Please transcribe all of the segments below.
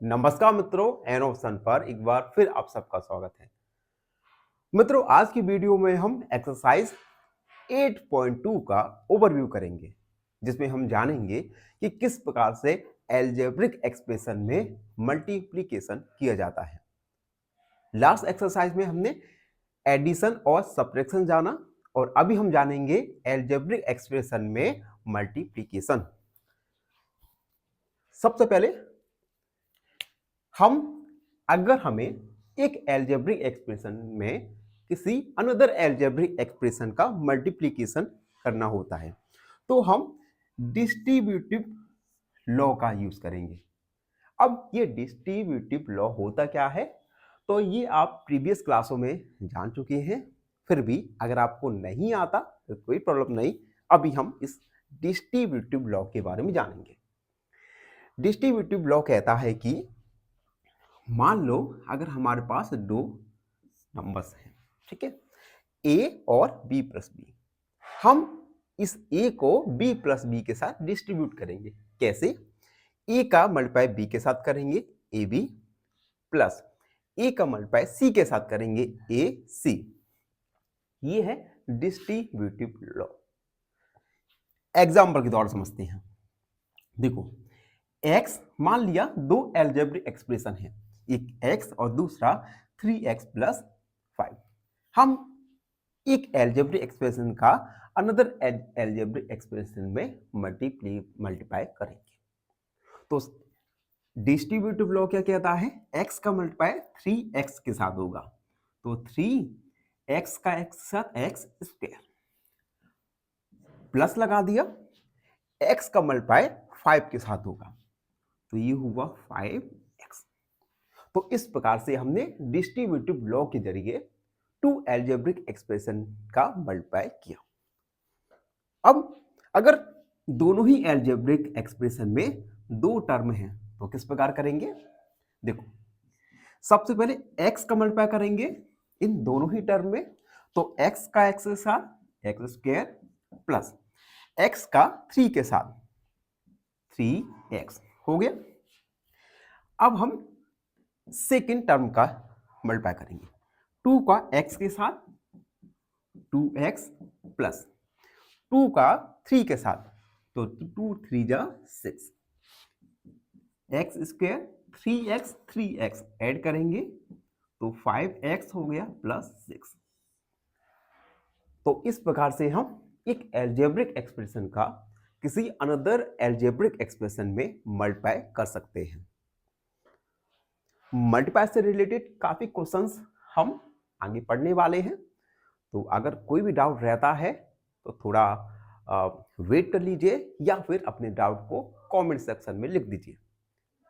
नमस्कार मित्रों, an option पर एक बार फिर आप सबका स्वागत है। मित्रों, आज की वीडियो में हम एक्सरसाइज 8.2 का ओवरव्यू करेंगे, जिसमें हम जानेंगे कि किस प्रकार से एल्जेब्रिक एक्सप्रेशन में मल्टीप्लिकेशन किया जाता है। लास्ट एक्सरसाइज में हमने एडिशन और सब्ट्रैक्शन जाना और अभी हम जानेंगे एल्जेब्रिक एक्सप्रेशन में मल्टीप्लिकेशन। सबसे पहले अगर हमें एक एल्जेब्रिक एक्सप्रेशन में किसी अनदर एल्जेब्रिक एक्सप्रेशन का मल्टीप्लिकेशन करना होता है तो हम डिस्ट्रीब्यूटिव लॉ का यूज करेंगे। अब ये डिस्ट्रीब्यूटिव लॉ होता क्या है, तो ये आप प्रीवियस क्लासों में जान चुके हैं। फिर भी अगर आपको नहीं आता तो कोई प्रॉब्लम नहीं, अभी हम इस डिस्ट्रीब्यूटिव लॉ के बारे में जानेंगे। डिस्ट्रीब्यूटिव लॉ कहता है कि मान लो अगर हमारे पास दो नंबर्स हैं, ठीक है, ए और बी प्लस बी। हम इस ए को बी प्लस बी के साथ डिस्ट्रीब्यूट करेंगे। कैसे? ए का मल्टीप्लाई बी के साथ करेंगे ए बी, प्लस ए का मल्टीप्लाई सी के साथ करेंगे ए सी। ये है डिस्ट्रीब्यूटिव लॉ। एग्जाम्पल के तौर समझते हैं। देखो, x मान लिया दो एल्जेब्रिक एक्सप्रेशन है, एक x और दूसरा 3x प्लस 5। हम एक एल्जेब्रिक एक्सप्रेशन का अनदर एल्जेब्रिक एक्सप्रेशन में मल्टीप्लाई करेंगे। तो डिस्ट्रीब्यूटिव लॉ क्या कहता है? x का मल्टीप्लाई 3x के साथ होगा, तो 3x का x के साथ x स्क्वायर, प्लस लगा दिया, x का मल्टीप्लाई 5 के साथ होगा, तो ये हुआ 5x। तो इस प्रकार से हमने डिस्ट्रीब्यूटिव लॉ के जरिए टू एल्जेब्रिक एक्सप्रेशन का मल्टीप्लाई किया। अब अगर दोनों ही एल्जेब्रिक एक्सप्रेशन में दो टर्म हैं तो किस प्रकार करेंगे? देखो, सबसे पहले x का मल्टीप्लाई करेंगे इन दोनों ही टर्म में, तो x का x के साथ x स्क्वायर प्लस x का 3 के साथ 3x हो गया। अब हम सेकेंड टर्म का मल्टीप्लाई करेंगे, 2 का x के साथ 2x प्लस 2 का 3 के साथ, तो 2 3 जा 6, x square 3x 3x add करेंगे तो 5x हो गया प्लस 6। तो इस प्रकार से हम एक एल्जेब्रिक एक्सप्रेशन का किसी अनदर एल्जेब्रिक एक्सप्रेशन में मल्टीप्लाई कर सकते हैं। मल्टीप्लाई से रिलेटेड काफी क्वेश्चंस हम आगे पढ़ने वाले हैं, तो अगर कोई भी डाउट रहता है तो थोड़ा वेट कर लीजिए या फिर अपने डाउट को कमेंट सेक्शन में लिख दीजिए।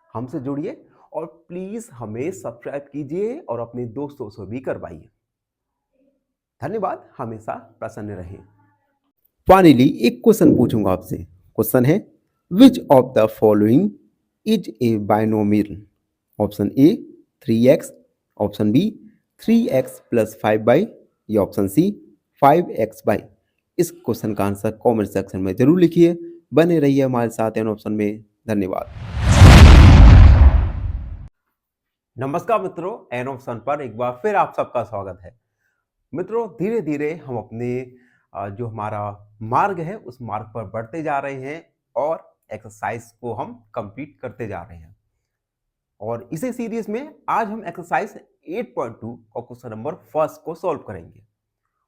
हमसे जुड़िए और प्लीज हमें सब्सक्राइब कीजिए और अपने दोस्तों से भी करवाइए। धन्यवाद, हमेशा प्रसन्न रहें। फाइनली एक क्वेश्चन पूछूंगा आपसे। क्वेश्चन है, which of the following is a binomial? Option A 3x, option B 3x plus 5y, या ऑप्शन सी 5x/। इस क्वेश्चन का आंसर कमेंट सेक्शन में जरूर लिखिए। बने रहिए हमारे साथ एन ऑप्शन में। धन्यवाद। नमस्कार मित्रों, एन ऑप्शन पर एक बार फिर आप सबका स्वागत है। मित्रों, धीरे धीरे हम अपने जो हमारा मार्ग है उस मार्ग पर बढ़ते जा रहे हैं और एक्सरसाइज को हम कंप्लीट करते जा रहे हैं। और इसी सीरीज में आज हम एक्सरसाइज 8.2 और क्वेश्चन नंबर फर्स्ट को सॉल्व करेंगे।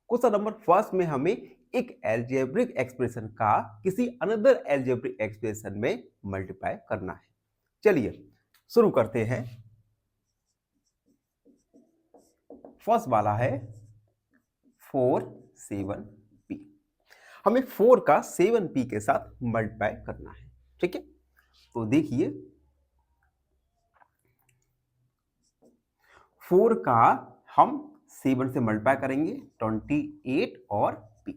क्वेश्चन नंबर फर्स्ट में हमें एक एल्जेब्रिक एक्सप्रेशन का किसी अनदर एल्जेब्रिक एक्सप्रेशन में मल्टीप्लाई करना है। चलिए शुरू करते हैं। फर्स्ट वाला है 4 7p। हमें 4 का 7p के साथ मल्टीप्लाई करना है, ठीक है। तो देखिए, 4 का हम 7 से मल्टीप्लाई करेंगे 28 और p,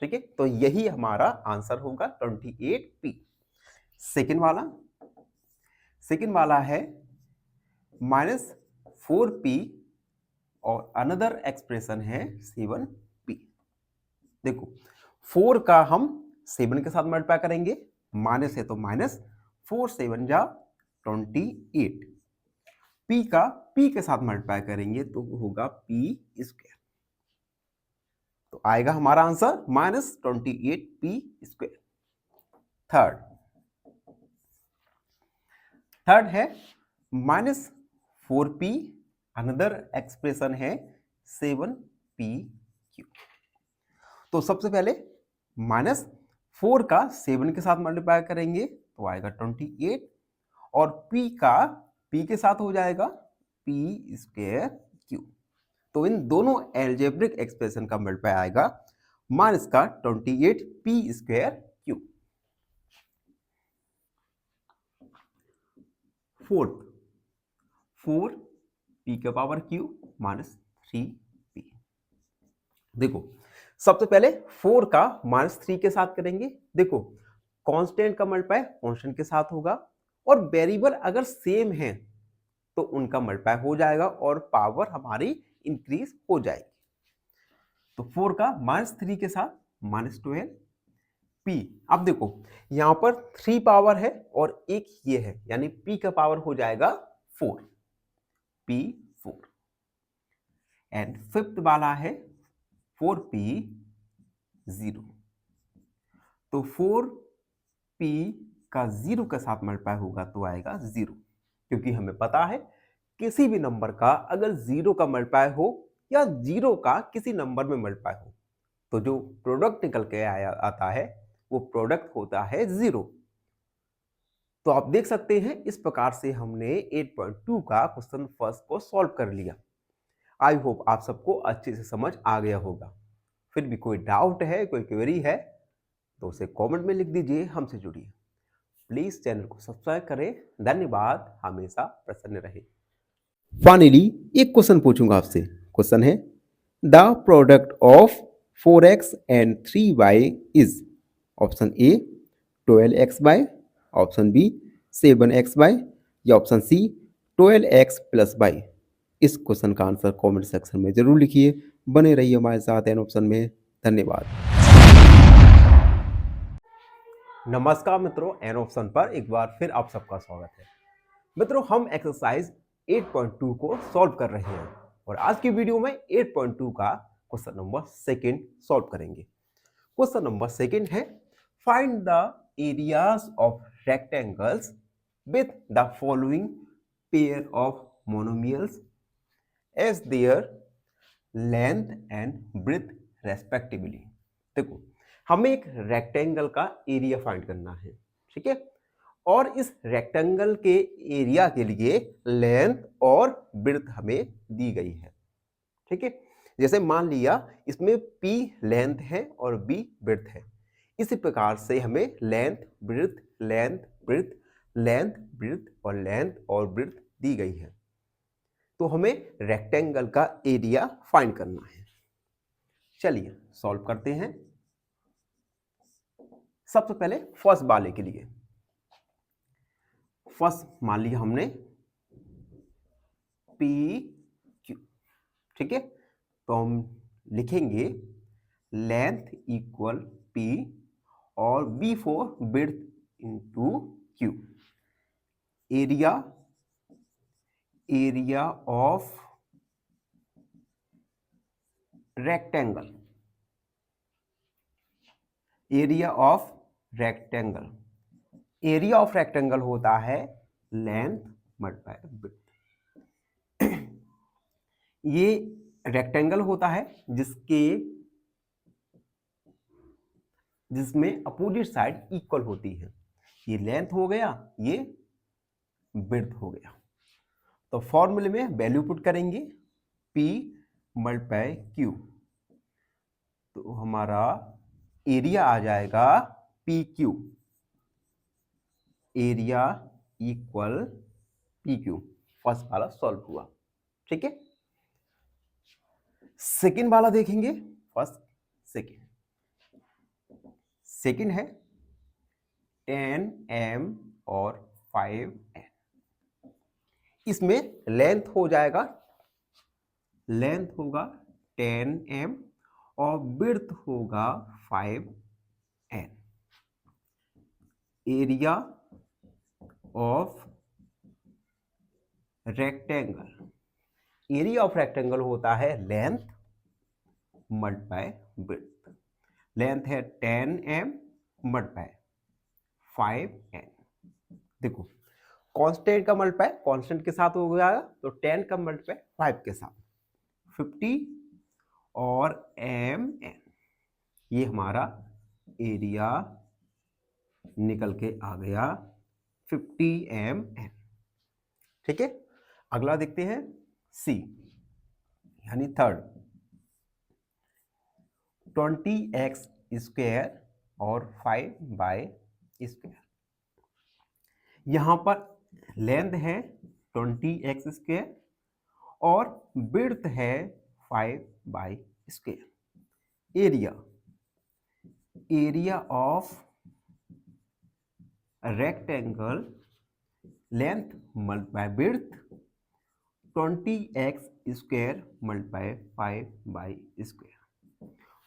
ठीक है। तो यही हमारा आंसर होगा 28p। सेकेंड वाला है -4p और अनदर एक्सप्रेशन है 7p। देखो, 4 का हम 7 के साथ मल्टीप्लाई करेंगे, माइनस है तो माइनस, 4 7 जा 28। p का p के साथ मल्टीप्लाई करेंगे तो होगा p स्क्वायर, तो आएगा हमारा आंसर -28p स्क्वायर। थर्ड है -4p, अनदर एक्सप्रेशन है 7p क्यू। तो सबसे पहले -4 का 7 के साथ मल्टीप्लाई करेंगे तो आएगा 28, और p का p के साथ हो जाएगा p स्क्वायर क्यू। तो इन दोनों एल्जेब्रिक एक्सप्रेशन का मल्टीप्लाई आएगा माइनस का 28p square Q. Fourth 4p का पावर क्यू -3p। देखो सबसे पहले 4 का -3 के साथ करेंगे। देखो कांस्टेंट का मल्टीप्लाई कांस्टेंट के साथ होगा, और वेरिएबल अगर सेम है तो उनका मल्टीप्लाई हो जाएगा और पावर हमारी इंक्रीज हो जाएगी। तो 4 का -3 के साथ -12p। अब देखो यहां पर 3 पावर है और एक ये है, यानी p का पावर हो जाएगा 4, p4। एंड फिफ्थ वाला है 4p0। तो 4p का 0 के साथ मल्टीप्लाई होगा तो आएगा 0, क्योंकि हमें पता है किसी भी नंबर का अगर 0 का मल्टीप्लाई हो या 0 का किसी नंबर में मल्टीप्लाई हो तो जो प्रोडक्ट निकल के आता है वो प्रोडक्ट होता है 0। तो आप देख सकते हैं इस प्रकार से हमने 8.2 का क्वेश्चन फर्स्ट को सॉल्व कर लिया। आई होप आप सबको अच्छे से समझ आ गया होगा। फिर भी कोई डाउट है, कोई क्वेरी है तो उसे कमेंट में लिख दीजिए, हमसे जुड़िए। प्लीज चैनल को सब्सक्राइब करें। धन्यवाद, हमेशा प्रसन्न रहे। फाइनली एक क्वेश्चन पूछूंगा आपसे। क्वेश्चन है the product of 4x and 3y is option A 12x/, option B 7x/, या ऑप्शन सी 12x + y। इस क्वेश्चन का आंसर कमेंट सेक्शन में जरूर लिखिए। बने रहिए हमारे साथ एन ऑप्शन में। धन्यवाद। नमस्कार मित्रों, एन ऑप्शन पर एक बार फिर आप सबका स्वागत है। मित्रों हम एक्सरसाइज 8.2 को सॉल्व कर रहे हैं और आज की वीडियो में 8.2 का क्वेश्चन नंबर सेकंड सॉल्व करेंगे। क्वेश्चन नंबर सेकंड है find the areas of rectangles with the following pair of monomials as their length and breadth respectively. देखो हमें एक रेक्टेंगल का एरिया फाइंड करना है, ठीक है, और इस रेक्टेंगल के एरिया के लिए लेंथ और ब्रेथ हमें दी गई है, ठीक है। जैसे मान लिया इसमें p लेंथ है और b ब्रेथ है, इसी प्रकार से हमें length breadth length breadth length breadth और लेंथ और ब्रेथ दी गई है। तो हमें रेक्टेंगल का एरिया फाइंड करना है। चलिए सॉल्व करते हैं। सबसे पहले फर्स्ट वाले के लिए, फर्स्ट मान लिया हमने पी क्यू, ठीक है। तो हम लिखेंगे लेंथ इक्वल पी और B for breadth into Q. Area area of rectangle, area of rectangle, area of rectangle होता है लेंथ मल्टीप्लाई ब्रेथ। ये रेक्टेंगल होता है जिसमें अपोजिट साइड इक्वल होती है। ये लेंथ हो गया, ये ब्रेथ हो गया। तो फॉर्मूले में वैल्यू पुट करेंगे P मल्टीप्लाई Q, तो हमारा एरिया आ जाएगा PQ, area equal PQ। First वाला सॉल्व हुआ, ठीक है। सेकेंड वाला देखेंगे। फर्स्ट सेकेंड है 10m और 5n। इसमें लेंथ हो जाएगा, लेंथ होगा 10m और ब्रेथ होगा 5n। Area of rectangle, area of rectangle होता है लेंथ मल्टीप्लाई विड्थ। लेंथ है 10m मल्टीप्लाई 5n। देखो कांस्टेंट का मल्टीप्लाई कांस्टेंट के साथ हो गया तो 10 का मल्टीप्लाई 5 के साथ 50 और mn, ये हमारा एरिया निकल के आ गया 50 mn। ठीक है, अगला देखते हैं सी यानी थर्ड, 20x स्क्वायर और 5/स्क्वायर। यहां पर लेंथ है 20x स्क्वायर और विड्थ है 5/स्क्वायर। Area of rectangle length multiply width 20x square multiply 5/स्क्वायर।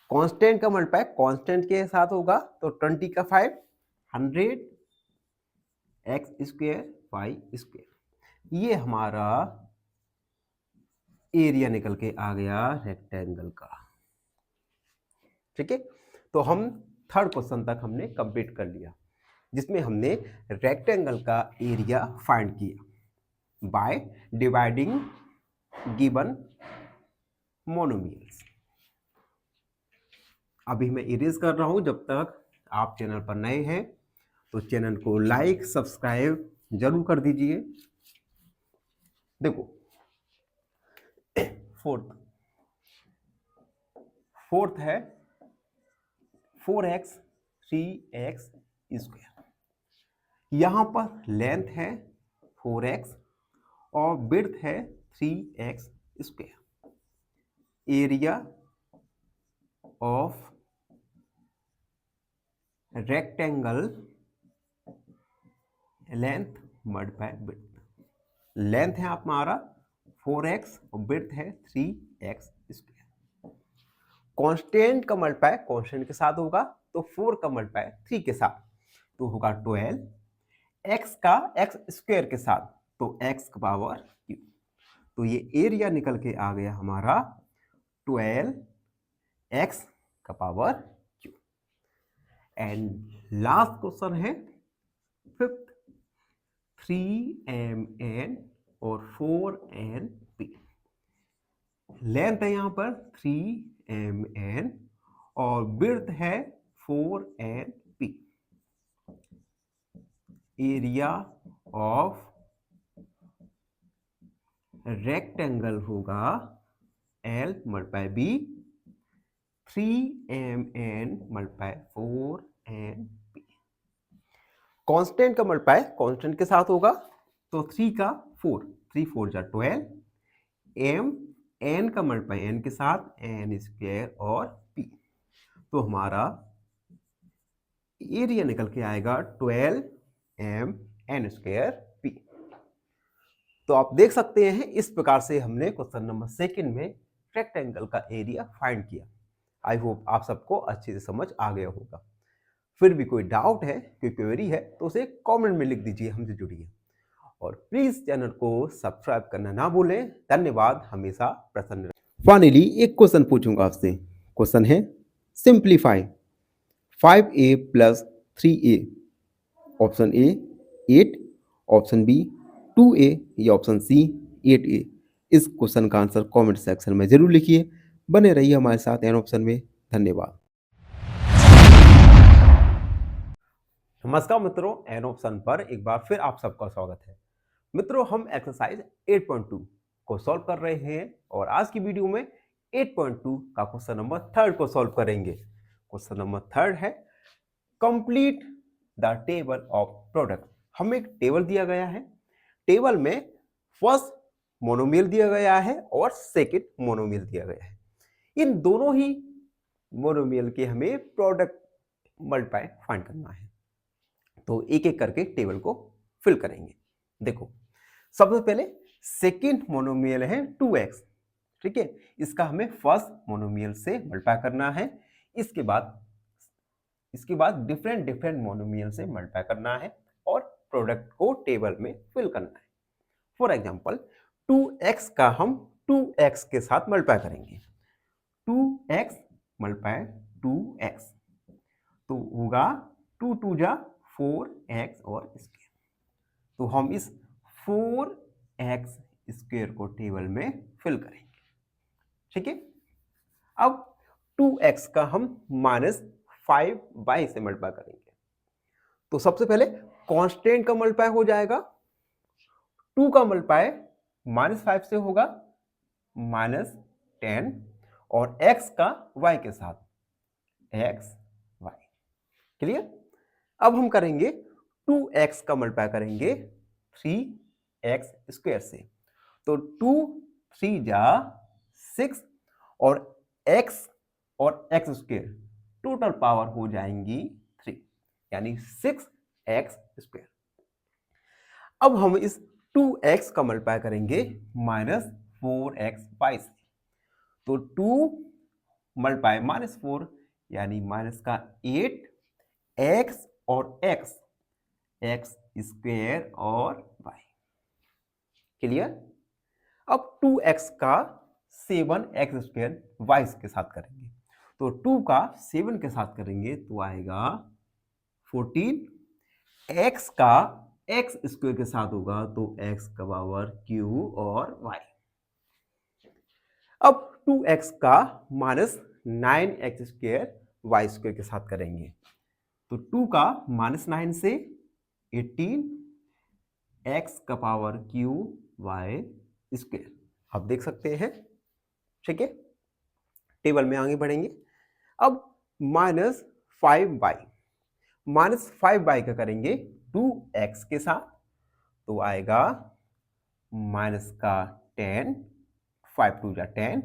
कांस्टेंट का मल्टीप्लाई कांस्टेंट के साथ होगा तो 20 का 5 100 x स्क्वायर 5 स्क्वायर। ये हमारा एरिया निकल के आ गया रेक्टेंगल का। ठीक है, तो हम थर्ड क्वेश्चन तक हमने कंप्लीट कर लिया, जिसमें हमने रेक्टेंगल का एरिया फाइंड किया बाय डिवाइडिंग गिवन मोनोमियल्स। अभी मैं इरेज कर रहा हूं, जब तक आप चैनल पर नए हैं तो चैनल को लाइक सब्सक्राइब जरूर कर दीजिए। देखो फोर्थ है 4x 3x स्क्वायर। यहां पर लेंथ है 4x और विड्थ है 3x square. Area of rectangle length multiply width. Length है हमारा 4x और विड्थ है 3x स्क्वायर। कांस्टेंट का मल्टीप्लाई कांस्टेंट के साथ होगा तो 4 का मल्टीप्लाई 3 के साथ तो होगा 12, x का x स्क्वायर के साथ तो x का पावर q। तो ये एरिया निकल के आ गया हमारा 12x का power q। And last question है फिफ्थ, 3mn और 4np। लेंथ है यहां पर 3mn और विड्थ है 4np। एरिया ऑफ रेक्टेंगल होगा L multiply B 3mn multiply 4np। Constant का मल्टीप्लाई कांस्टेंट के साथ होगा तो 3 का 4, 3 4 जा 12, m n का मल्टीप्लाई n के साथ n स्क्वायर और p। तो हमारा एरिया निकल के आएगा 12m n स्क्वायर p। तो आप देख सकते हैं इस प्रकार से हमने क्वेश्चन नंबर सेकंड में रेक्टेंगल का एरिया फाइंड किया। आई होप आप सबको अच्छे से समझ आ गया होगा। फिर भी कोई डाउट है, कोई क्वेरी है तो उसे कमेंट में लिख दीजिए, हमसे जुड़िए और प्लीज चैनल को सब्सक्राइब करना ना भूलें। धन्यवाद, हमेशा प्रसन्न रहें। फाइनली एक क्वेश्चन पूछूंगा आपसे। क्वेश्चन है simplify 5a + 3a। Option A 8, option B 2a या ऑप्शन सी 8a। इस क्वेश्चन का आंसर कमेंट सेक्शन में जरूर लिखिए। बने रहिए हमारे साथ एन ऑप्शन में। धन्यवाद। नमस्कार मित्रों, एन ऑप्शन पर एक बार फिर आप सबका स्वागत है। मित्रों, हम एक्सरसाइज 8.2 को सॉल्व कर रहे हैं और आज की वीडियो में 8.2 का क्वेश्चन नंबर थर्ड को सॉल्व करेंगे। क्वेश्चन नंबर थर्ड है complete the table of product. हमें एक टेबल दिया गया है। टेबल में फर्स्ट मोनोमियल दिया गया है और सेकंड मोनोमियल दिया गया है। इन दोनों ही मोनोमियल के हमें प्रोडक्ट मल्टीप्लाई फाइंड करना है। तो एक एक करके टेबल को फिल करेंगे। देखो, सबसे पहले सेकंड मोनोमियल है 2x। ठीक है, इसका हमें फर्स्ट मोनोमियल से मल्टीप्लाई करना है। इसके बाद डिफरेंट मोनोमियल से मल्टीप्लाई करना है और प्रोडक्ट को टेबल में फिल करना है। फॉर एग्जाम्पल 2x का हम 2x के साथ मल्टीप्लाई करेंगे, 2x मल्टीप्लाई 2x तो होगा 2 2 जा 4x और स्क्वायर। तो हम इस 4x स्क्वायर को टेबल में फिल करेंगे, ठीक है। अब 2x का हम -5 से मल्टीप्लाई करेंगे, तो सबसे पहले कांस्टेंट का मल्टीप्लाई हो जाएगा, 2 का मल्टीप्लाई -5 से होगा -10 और x का y के साथ x y, क्लियर। अब हम करेंगे 2x का मल्टीप्लाई करेंगे 3x स्क्वायर से, तो 2 3 जा 6 और x और x स्क्वायर टोटल पावर हो जाएंगी 3 यानी 6x स्क्वायर। अब हम इस 2x का मल्टीप्लाई करेंगे -4x से, तो 2 मल्टीप्लाई -4 यानी माइनस का 8 x और x स्क्वायर और y, क्लियर। अब 2x का 7x स्क्वायर y के साथ करेंगे, तो 2 का 7 के साथ करेंगे तो आएगा 14, x का x स्क्वायर के साथ होगा तो x का पावर q और y। अब 2x का -9x स्क्वायर y स्क्वायर के साथ करेंगे, तो 2 का -9 से 18 x का पावर q y स्क्वायर, आप देख सकते हैं, ठीक है। टेबल में आगे बढ़ेंगे। अब -5y का करेंगे 2x के साथ, तो आएगा माइनस का 10, 5 2 जा 10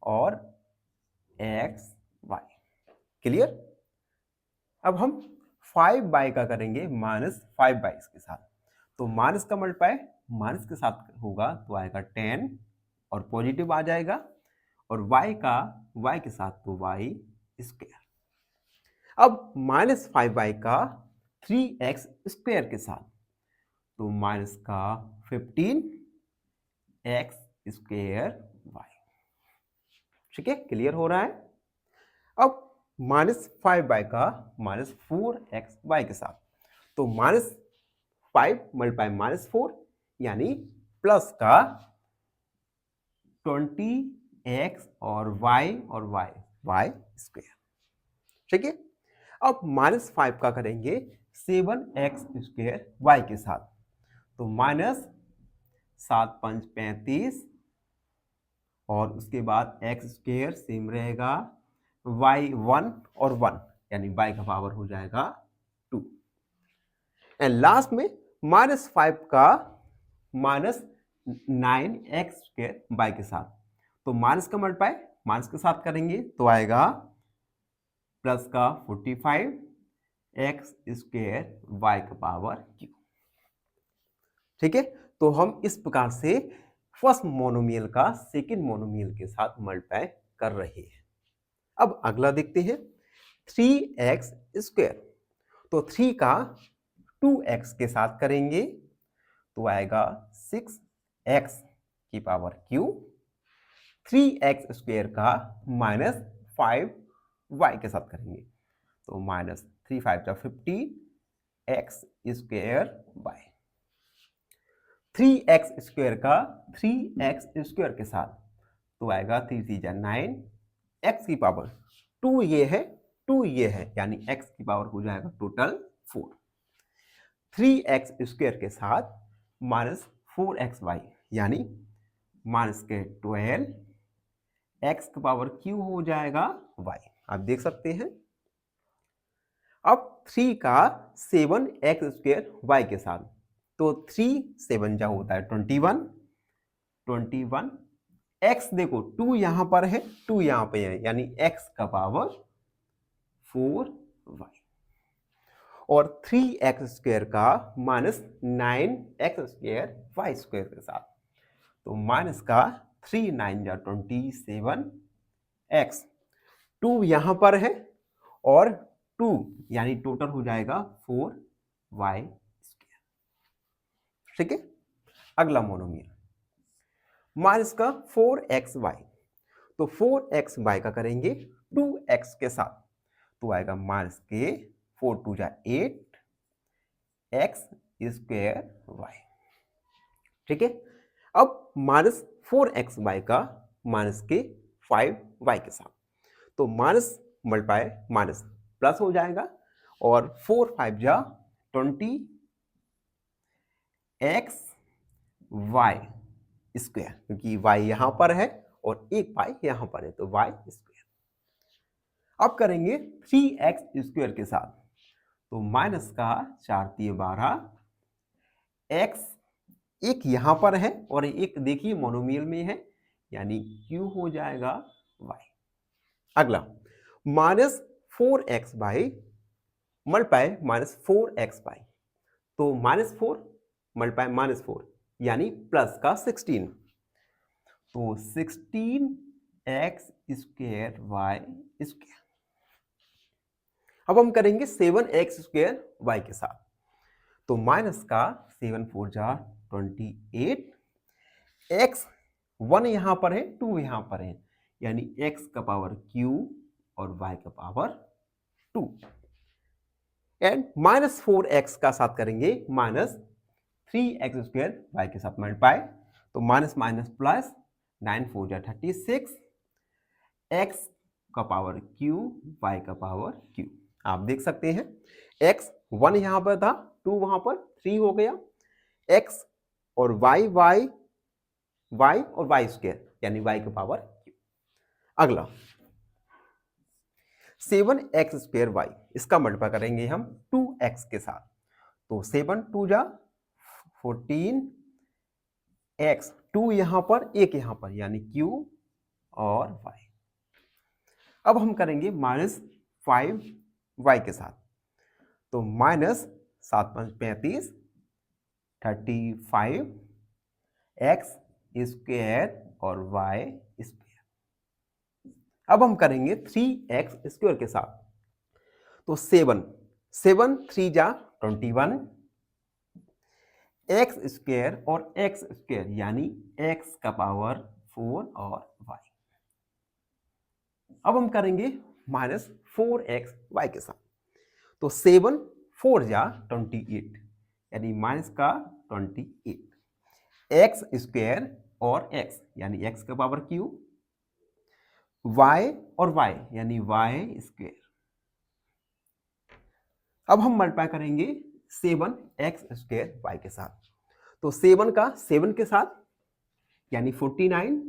और x y, क्लियर। अब हम 5y का करेंगे -5y के साथ, तो माइनस का मल्टीप्लाई माइनस के साथ होगा तो आएगा 10 और पॉजिटिव आ जाएगा, और y का y के साथ तो y स्क्वायर। अब -5y का 3x स्क्वायर के साथ, तो माइनस का 15 x स्क्वायर y, ठीक है, क्लियर हो रहा है। अब -5y का -4xy के साथ, तो -5 मल्टीप्लाई -4 यानी प्लस का 20x और y स्क्वायर, ठीक है। अब -5 का करेंगे 7x स्क्वायर y के साथ, तो -7 5 35 और उसके बाद x स्क्वायर सेम रहेगा, y 1 और 1 यानी y का पावर हो जाएगा 2, एंड लास्ट में -5 का -9x स्क्वायर y के साथ, तो माइनस का मल्टीप्लाई माइनस के साथ करेंगे तो आएगा प्लस का 45 x स्क्वायर y का पावर q, ठीक है। तो हम इस प्रकार से फर्स्ट मोनोमियल का सेकंड मोनोमियल के साथ मल्टीप्लाई कर रहे हैं। अब अगला देखते हैं 3x स्क्वायर, तो 3 का 2x के साथ करेंगे तो आएगा 6x की पावर q, 3x स्क्वायर का -5y के साथ करेंगे तो -3 5 जा 15 x square y, 3x square का 3x स्क्वायर के साथ तो आएगा 3 3 जा 9 x की पावर 2 ये है 2 ये है यानी x की पावर हो जाएगा टोटल 4, 3x स्क्वायर के साथ -4xy यानी माइनस के 12 x की पावर q हो जाएगा y, आप देख सकते हैं। अब 3 का 7x स्क्वायर y के साथ, तो 3 7 जा होता है 21 x देखो 2 यहां पर है 2 यहां पे है यानी x का पावर 4y, और 3x स्क्वायर का -9x स्क्वायर y स्क्वायर के साथ, तो माइनस का 3 9 जा 27x, 2 यहां पर है और 2 यानी टोटल हो जाएगा 4y स्क्वायर, ठीक है। अगला मोनोमियल माइनस का 4xy, तो 4xy का करेंगे 2x के साथ, तो आएगा माइनस के 4 2 जा 8 x स्क्वायर y। ठीक है, अब माइनस 4xy का माइनस के 5y के साथ, तो माइनस मल्टीप्लाई माइनस प्लस हो जाएगा और 4 5 जा 20 x y स्क्वायर, क्योंकि y यहां पर है और एक y यहां पर है, तो y स्क्वायर। अब करेंगे 3x स्क्वायर के साथ, तो माइनस का 4 3 12 x एक यहां पर है और एक देखिए मोनोमियल में है, यानी q हो जाएगा y। अगला minus 4x multiply minus 4xy, तो माइनस 4 मल्टीप्लाई माइनस 4 यानी प्लस का 16, तो 16x स्क्वायर y स्क्वायर। अब हम करेंगे 7x स्क्वायर y के साथ, तो माइनस का 7 4 जा 28 x 1 यहां पर है 2 यहां पर है, यानी x का पावर q और y का पावर 2 एंड माइनस 4x का साथ करेंगे माइनस 3x स्क्वायर y के साथ मल्टीप्लाई, तो माइनस माइनस प्लस 9 4 जा 36 x का पावर q y का पावर q। आप देख सकते हैं x 1 यहां पर था 2 वहां पर 3 हो गया, x और y और y स्क्वायर यानी y का पावर q। अगला 7x स्क्वायर y, इसका मल्टीप्लाई करेंगे हम 2x के साथ, तो 7 2 जा 14 x 2 यहां पर एक यहां पर यानी q और y। अब हम करेंगे माइनस 5y के साथ, तो माइनस 7 5 35 35 x स्क्वायर और y स्क्वायर। अब हम करेंगे 3x स्क्वायर के साथ, तो 7 7 3 जा 21 x स्क्वायर और x स्क्वायर यानी x का पावर 4 और y। अब हम करेंगे माइनस 4xy के साथ, तो 7 4 जा 28 यानी माइनस का 28 x स्क्वायर और x यानी x का पावर q, y और y यानी y स्क्वायर। अब हम मल्टीप्लाई करेंगे 7x स्क्वायर y के साथ, तो 7 का 7 के साथ यानी 49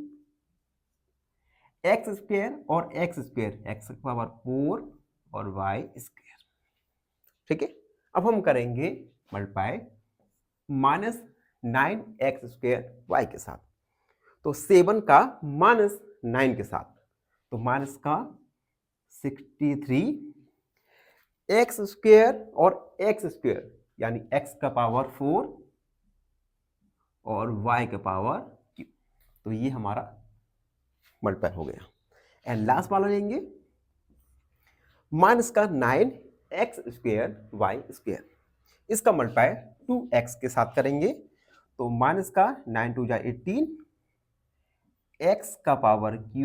x स्क्वायर और x स्क्वायर x का पावर 4 और y स्क्वायर। ठीक है, अब हम करेंगे multiply minus 9x square y के साथ, तो 7 का माइनस 9 के साथ, तो माइनस का 63 x स्क्वायर और x स्क्वायर यानी x का पावर 4 और y का पावर q, तो ये हमारा मल्टीप्लाई हो गया। एंड लास्ट वाला लेंगे माइनस का 9x स्क्वायर y स्क्वायर, इसका मल्टीप्लाई 2x के साथ करेंगे, तो माइनस का 9 2 जा 18 x का पावर q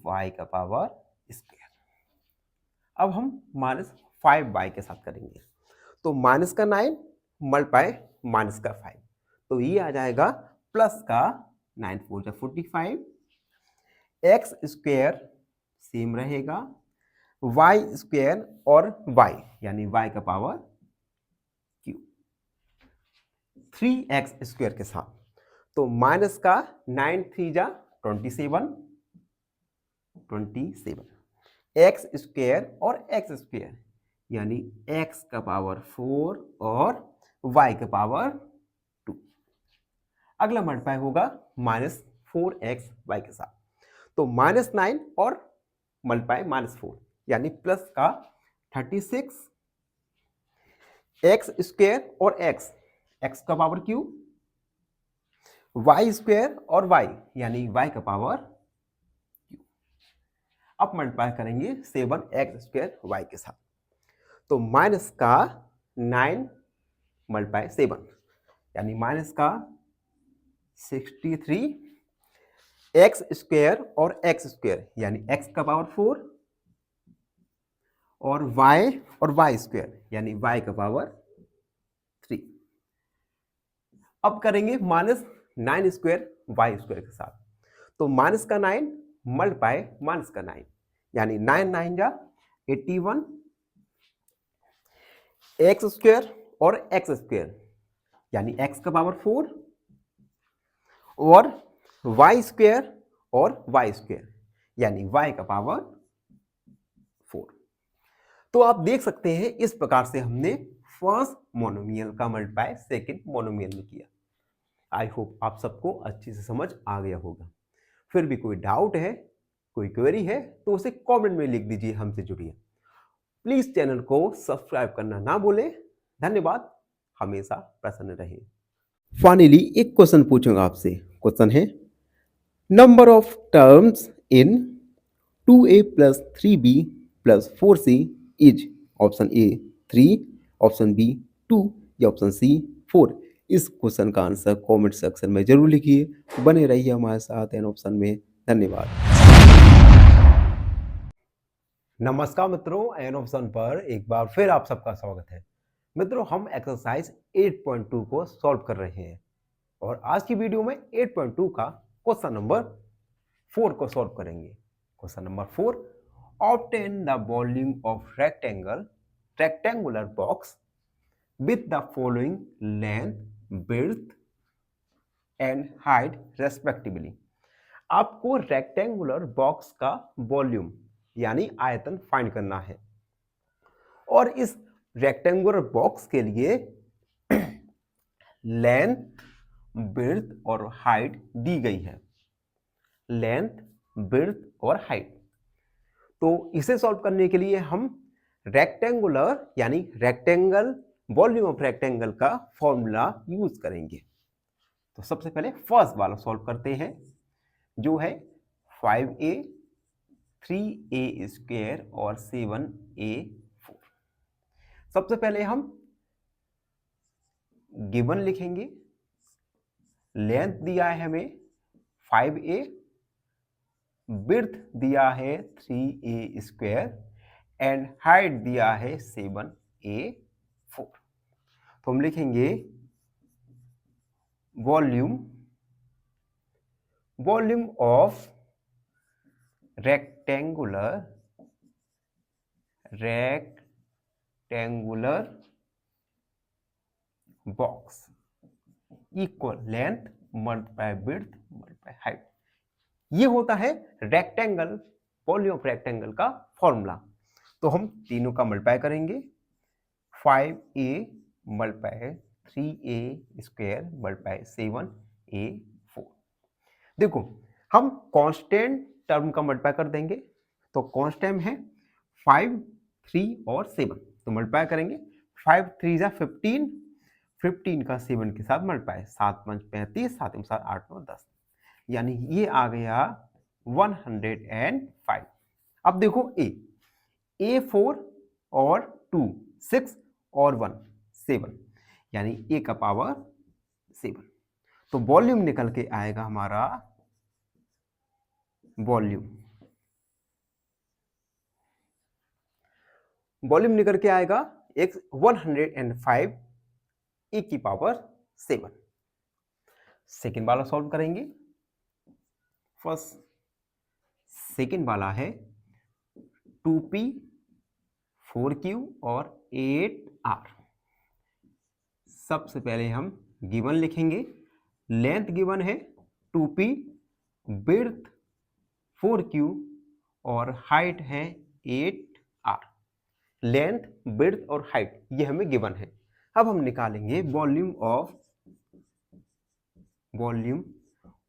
y का पावर स्क्वायर। अब हम माइनस 5y के साथ करेंगे, तो माइनस का 9 मल्टीप्लाई माइनस का 5, तो ये आ जाएगा प्लस का 9 4 जा 45 x स्क्वायर सेम रहेगा, y स्क्वायर और y यानी y का पावर q 3x स्क्वायर के साथ, तो माइनस का 9 3 जा 27 x स्क्वायर और x स्क्वायर यानी x का पावर 4 और y का पावर 2। अगला मल्टीप्लाई होगा माइनस 4xy के साथ, तो माइनस 9 और मल्टीप्लाई माइनस 4 यानी प्लस का 36 x स्क्वायर और x का पावर q, y स्क्वायर और y यानी y का पावर q। अब मल्टीप्लाई करेंगे 7x स्क्वायर y के साथ, तो माइनस का 9 मल्टीप्लाई 7 यानी माइनस का 63 एक्स स्क्वायर और एक्स स्क्वायर यानी एक्स का पावर 4 और वाई स्क्वायर यानी वाई का पावर 3। अब करेंगे -9 स्क्वायर वाई स्क्वायर के साथ, तो माइनस का 9 मल्टीप्लाई माइनस का 9 यानी 9 9 जा 81 एक्स स्क्वायर और एक्स स्क्वायर यानी एक्स का पावर 4 और वाई स्क्वायर और वाई स्क्वायर यानी वाई का पावर 4। तो आप देख सकते हैं इस प्रकार से हमने फर्स्ट मोनोमियल का मल्टीप्लाई सेकंड मोनोमियल में किया। आई होप आप सबको अच्छे से समझ आ गया होगा। फिर भी कोई डाउट है, कोई क्वेरी है तो उसे कमेंट में लिख दीजिए, हमसे जुड़िए। प्लीज चैनल को सब्सक्राइब करना ना भूलें। धन्यवाद, हमेशा प्रसन्न रहें। फाइनली एक क्वेश्चन पूछूंगा आपसे। क्वेश्चन है number of terms in 2a + 3b + 4c is option A 3, option B 2 या ऑप्शन सी 4। इस क्वेश्चन का आंसर कमेंट सेक्शन में जरूर लिखिए। बने रहिए हमारे साथ एन ऑप्शन में। धन्यवाद। नमस्कार मित्रों, एन ऑप्शन पर एक बार फिर आप सबका स्वागत है। मित्रों, हम एक्सरसाइज 8.2 को सॉल्व कर रहे हैं और आज की वीडियो में 8.2 का क्वेश्चन नंबर 4 को सॉल्व करेंगे। Question number 4, obtain the volume of rectangular box with the following length, width and height respectively. आपको रेक्टेंगुलर बॉक्स का वॉल्यूम यानी आयतन फाइंड करना है और इस रेक्टेंगुलर बॉक्स के लिए लेंथ, विड्थ और हाइट दी गई है। लेंथ, विड्थ और हाइट। तो इसे सॉल्व करने के लिए हम रेक्टेंगुलर यानी रेक्टेंगल वॉल्यूम ऑफ रेक्टेंगल का फॉर्मूला यूज करेंगे। तो सबसे पहले फर्स्ट वाला सॉल्व करते हैं जो है 5a 3a स्क्वायर और 7a4। सबसे पहले हम गिवन लिखेंगे। लेंथ दिया है हमें 5a, विड्थ दिया है 3a स्क्वायर एंड हाइट दिया है 7a4। तो हम लिखेंगे volume of rectangular box equal length multiply width multiply height. ये होता है रेक्टेंगल वॉल्यूम ऑफ रेक्टेंगल का फॉर्मूला। तो हम तीनों का मल्टीप्लाई करेंगे। 5a multiply 3a square multiply 7a4। देखो, हम कांस्टेंट टर्म का मल्टीप्लाई कर देंगे। तो कांस्टेंट है 5, 3 और 7। तो मल्टीप्लाई करेंगे। 5 3 जा 15, 15 का 7 के साथ मल्टीप्लाई, 7 5 35, 7 7 8 9 10, यानी ये आ गया 105। अब देखो ए 4 और 2 6 और 1 7 यानी ए का पावर 7। तो वॉल्यूम निकल के आएगा हमारा वॉल्यूम निकल के आएगा 105 ए की पावर 7। सेकेंड वाला सॉल्व करेंगे। फर्स्ट सेकेंड वाला है 2p 4q और 8r। सबसे पहले हम गिवन लिखेंगे। लेंथ गिवन है 2p, विड्थ 4q और हाइट है 8r। लेंथ, विड्थ और हाइट ये हमें गिवन है। अब हम निकालेंगे volume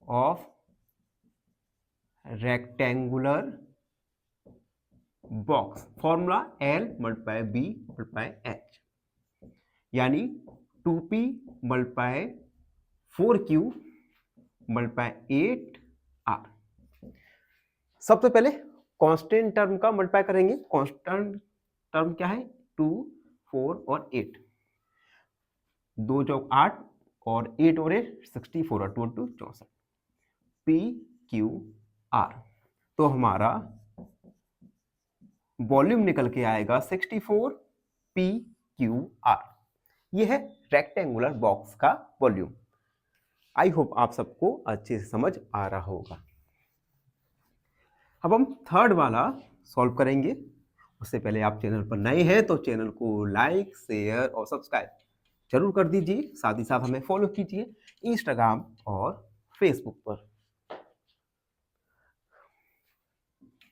of rectangular box. Formula L multiply B multiply H यानी 2p multiply 4q multiply 8r। सबसे पहले कांस्टेंट टर्म का मल्टीप्लाई करेंगे। कांस्टेंट टर्म क्या है? 2, 4 और 8। 2 चौक 8, और 8 और 8 64 और 2 2 64 पी क्यू आर। तो हमारा वॉल्यूम निकल के आएगा 64 पी क्यू आर। यह है रेक्टेंगुलर बॉक्स का वॉल्यूम। आई होप आप सबको अच्छे से समझ आ रहा होगा। अब हम थर्ड वाला सॉल्व करेंगे। उससे पहले आप चैनल पर नए हैं तो चैनल को लाइक शेयर और सब्सक्राइब जरूर कर दीजिए। साथ ही साथ हमें फॉलो कीजिए इंस्टाग्राम और फेसबुक पर।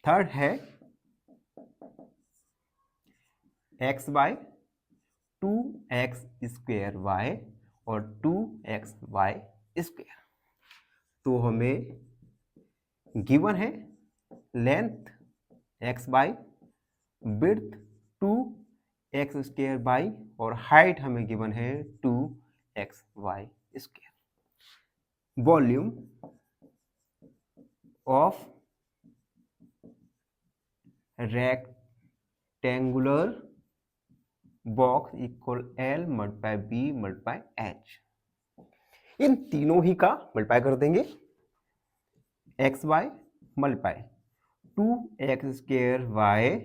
थर्ड है x bye 2x square y और 2xy स्क्वेयर। तो हमें गिवन है length x by width 2x square by और हाइट हमें गिवन है 2xy square. Volume of rectangular box equal L multiply B multiply H। इन तीनों ही का मल्टीप्लाई कर देंगे। X Y multiply 2x square y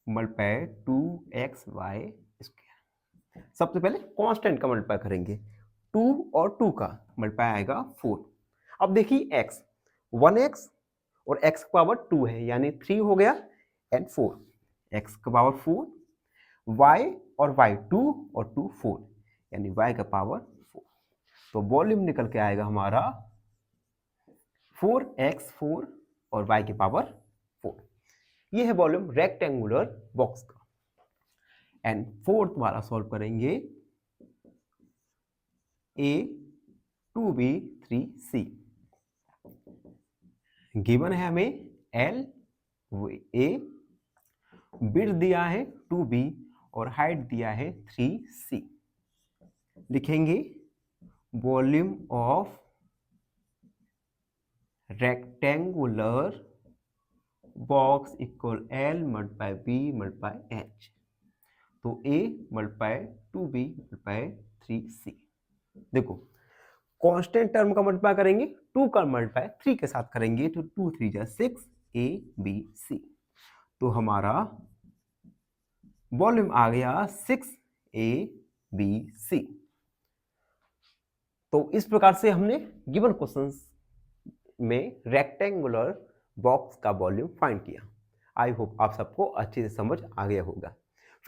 multiply 2xy square. सबसे पहले कांस्टेंट का मल्टीप्लाई करेंगे। 2 और 2 का मल्टीप्लाई आएगा 4। अब देखिए x 1x और x का पावर 2 है यानी 3 हो गया एंड 4 x का पावर 4 y और y 2 और 2 4 यानी y का पावर 4। तो वॉल्यूम निकल के आएगा हमारा 4x4 और y की पावर 4। ये है वॉल्यूम रेक्टेंगुलर बॉक्स का। एंड फोर्थ वाला सॉल्व करेंगे a 2b 3c। गिवन है हमें l a विड्थ दिया है 2b और हाइट दिया है 3c। लिखेंगे volume of rectangular box equal L multiply B multiply H। तो A multiply 2B multiply 3C। देखो कांस्टेंट टर्म का मल्टीप्लाई करेंगे 2 का मल्टीप्लाई 3 के साथ करेंगे तो 2 3 जा 6 A B C। तो हमारा वॉल्यूम आ गया 6 A B C। तो इस प्रकार से हमने गिवन क्वेश्चंस में रेक्टेंगुलर बॉक्स का वॉल्यूम फाइंड किया। आई होप आप सबको अच्छे से समझ आ गया होगा।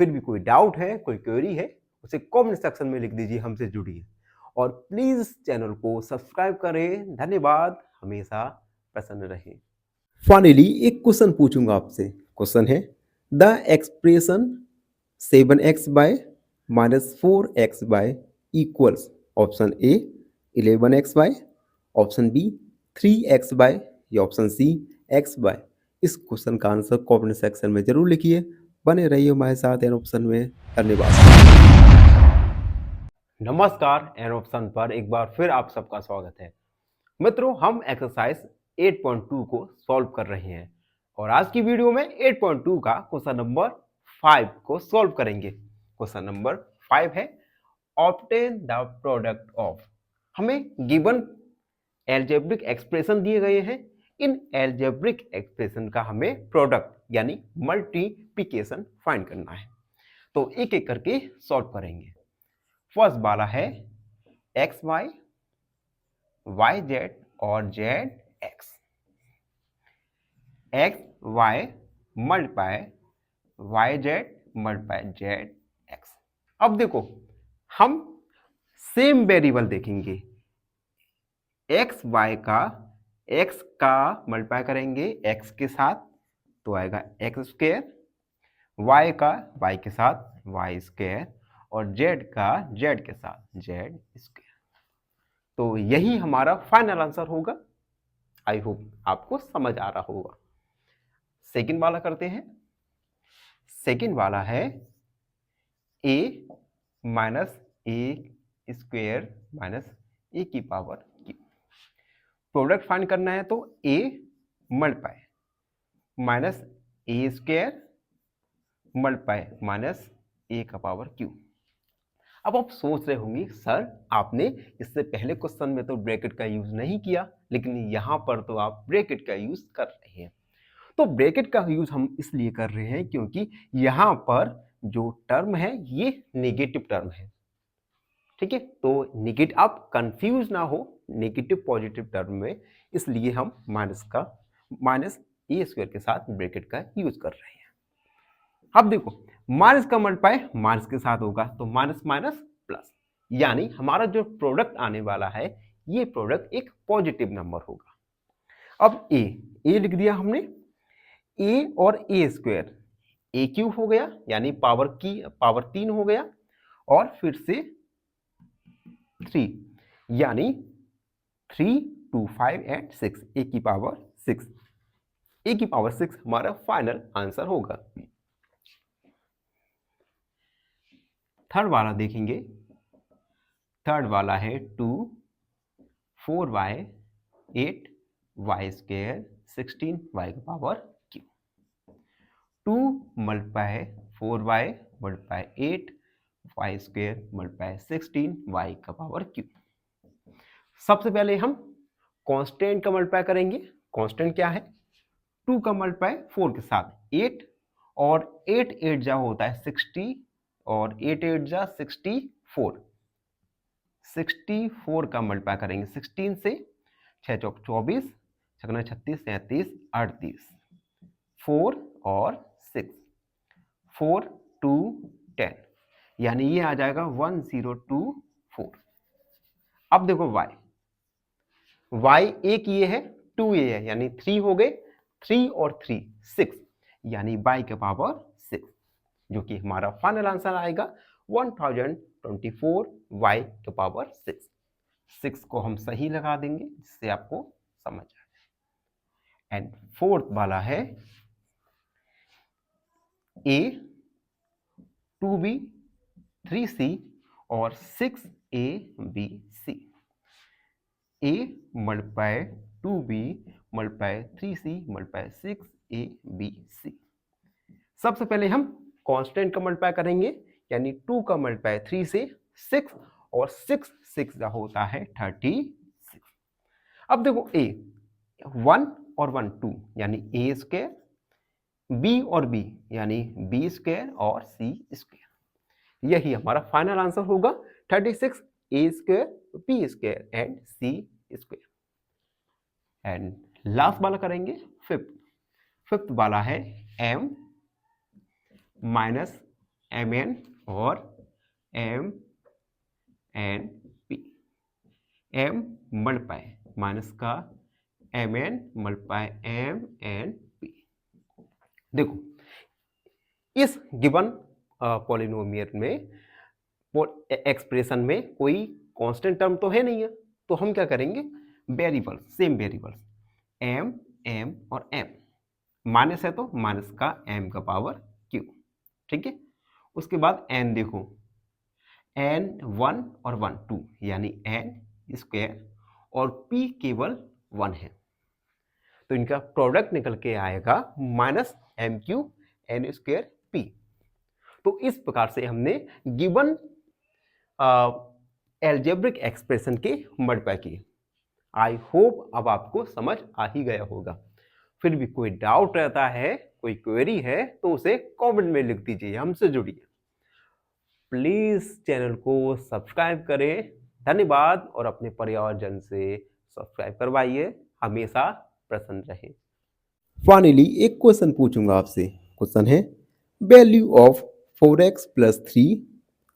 फिर भी कोई डाउट है कोई क्वेरी है उसे कमेंट सेक्शन में लिख दीजिए। हमसे जुड़िए और प्लीज चैनल को सब्सक्राइब करें। धन्यवाद। हमेशा प्रसन्न रहें। फाइनली एक क्वेश्चन पूछूंगा आपसे। क्वेश्चन है the expression 7x by -4x by equals option A 11x by, option B 3x by या ऑप्शन सी x बाय। इस क्वेश्चन का आंसर कमेंट सेक्शन में जरूर लिखिए। बने रहिए हमारे साथ एन ऑप्शन में। धन्यवाद। नमस्कार, एन ऑप्शन पर एक बार फिर आप सबका स्वागत है। मित्रों, हम एक्सरसाइज 8.2 को सॉल्व कर रहे हैं और आज की वीडियो में 8.2 का क्वेश्चन नंबर 5 को सॉल्व करेंगे। क्वेश्चन नंबर 5 है ऑब्टेन द प्रोडक्ट ऑफ। हमें गिवन एल्जेब्रिक एक्सप्रेशन दिए गए हैं। इन एल्जेब्रिक एक्सप्रेशन का हमें प्रोडक्ट यानी मल्टीप्लिकेशन फाइंड करना है। तो एक एक करके सॉल्व करेंगे। फर्स्ट वाला है एक्स वाई वाई जेड और Z X. X Y multiply Y Z multiply Z X. अब देखो हम सेम वेरिएबल देखेंगे। एक्स वाई का एक्स का मल्टीप्लाई करेंगे एक्स के साथ तो आएगा एक्स स्क्वायर, वाई का वाई के साथ वाई स्क्वायर और जेड का जेड के साथ जेड स्क्वायर। तो यही हमारा फाइनल आंसर होगा। आई होप आपको समझ आ रहा होगा। सेकंड वाला करते हैं। सेकंड वाला है a minus A square minus A की पावर क्यू। प्रोडक्ट फाइंड करना है तो a multiply minus A square multiply minus A का पावर क्यू। अब आप सोच रहे होंगे सर आपने इससे पहले क्वेश्चन में तो ब्रैकेट का यूज नहीं किया, लेकिन यहाँ पर तो आप ब्रैकेट का यूज कर रहे हैं। तो ब्रैकेट का यूज हम इसलिए कर रहे हैं क्योंकि यहाँ पर जो टर्म है ये नेगेटिव टर्म है, ठीक है। तो नेगेटिव, आप कंफ्यूज ना हो नेगेटिव पॉजिटिव टर्म में, इसलिए हम माइनस ए स्क्वायर के साथ ब्रैकेट का यूज कर रहे हैं। अब देखो माइनस का मल्टीप्लाई माइनस के साथ होगा तो माइनस माइनस प्लस, यानी हमारा जो प्रोडक्ट आने वाला है ये प्रोडक्ट एक पॉजिटिव नंबर होगा। अब ए लिख दिया हमने, ए और ए स्क्वायर ए क्यूब हो गया, यानी पावर 3 हो गया, और फिर से 3, यानी 3 2 5 एंड 6, ए की पावर 6, ए की पावर 6 हमारा फाइनल आंसर होगा। थर्ड वाला देखेंगे, थर्ड वाला है 2 4y 8 y स्क्वायर 16 y का power Q. 2 multiply 4y multiply 8 y square multiply 16 y का पावर क्यू। सबसे पहले हम कांस्टेंट का मल्टीप्लाई करेंगे। कांस्टेंट क्या है? 2 का मल्टीप्लाई 4 के साथ 8, और 8 8 जा होता है 60, और 8 8 जा 64, 64 का मल्टीप्लाई करेंगे 16 से, 6 चौक 24, 6 36 37 38, 4 और 6, 4 2 10, यानी ये आ जाएगा 1024। अब देखो y एक ये है 2 ये है, यानी 3 हो गए, 3 और 3 6, यानी y के पावर 6, जो कि हमारा फाइनल आंसर आएगा 1024 y के पावर 6। 6 को हम सही लगा देंगे जिससे आपको समझ आ जाए। एंड फोर्थ वाला है a 2b 3c और 6abc। a multiply 2b multiply 3c multiply 6abc। सबसे पहले हम कांस्टेंट का मल्टीप्लाई करेंगे, यानी 2 का मल्टीप्लाई 3 से 6, और 6 6 का होता है 36। अब देखो a 1 और 1 2, यानी a स्क्वायर, b और b यानी b स्क्वायर और c स्क्वायर, यही हमारा फाइनल आंसर होगा 36 a square b square and c square. And last वाला करेंगे फिफ्थ वाला है m माइनस mn और m N p, m multiply minus का mn multiply m N p। देखो इस गिवन पॉलिनोमियल में एक्सप्रेशन में कोई कांस्टेंट टर्म तो है नहीं है, तो हम क्या करेंगे, variables, same variables m m और m, माइनस है तो माइनस का m का पावर q, ठीक है। उसके बाद n देखो, n 1 और 1 2, यानी n स्क्वायर, और p केवल 1 है, तो इनका प्रोडक्ट निकल के आएगा minus M Q N square P. तो इस प्रकार से हमने गिवन एल्जेब्रिक एक्सप्रेशन के मल्टीप्लाई किए। आई होप अब आपको समझ आ ही गया होगा। फिर भी कोई डाउट रहता है, कोई क्वेरी है, तो उसे कमेंट में लिख दीजिए, हमसे जुड़िए। प्लीज चैनल को सब्सक्राइब करें, धन्यवाद, और अपने परिवारजन से सब्सक्राइब करवाइए, हमेशा प्रसन्न रहे। फाइनली एक क्वेश्चन पूछूंगा आपसे। क्वेश्चन है value of 4x + 3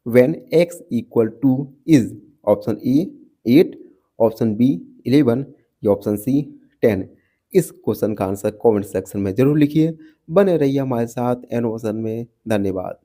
when x = is option A 8, option B 11 या ऑप्शन सी 10। इस क्वेश्चन का आंसर कमेंट सेक्शन में जरूर लिखिए। बने रहिए हमारे साथ एनोवेशन में। धन्यवाद।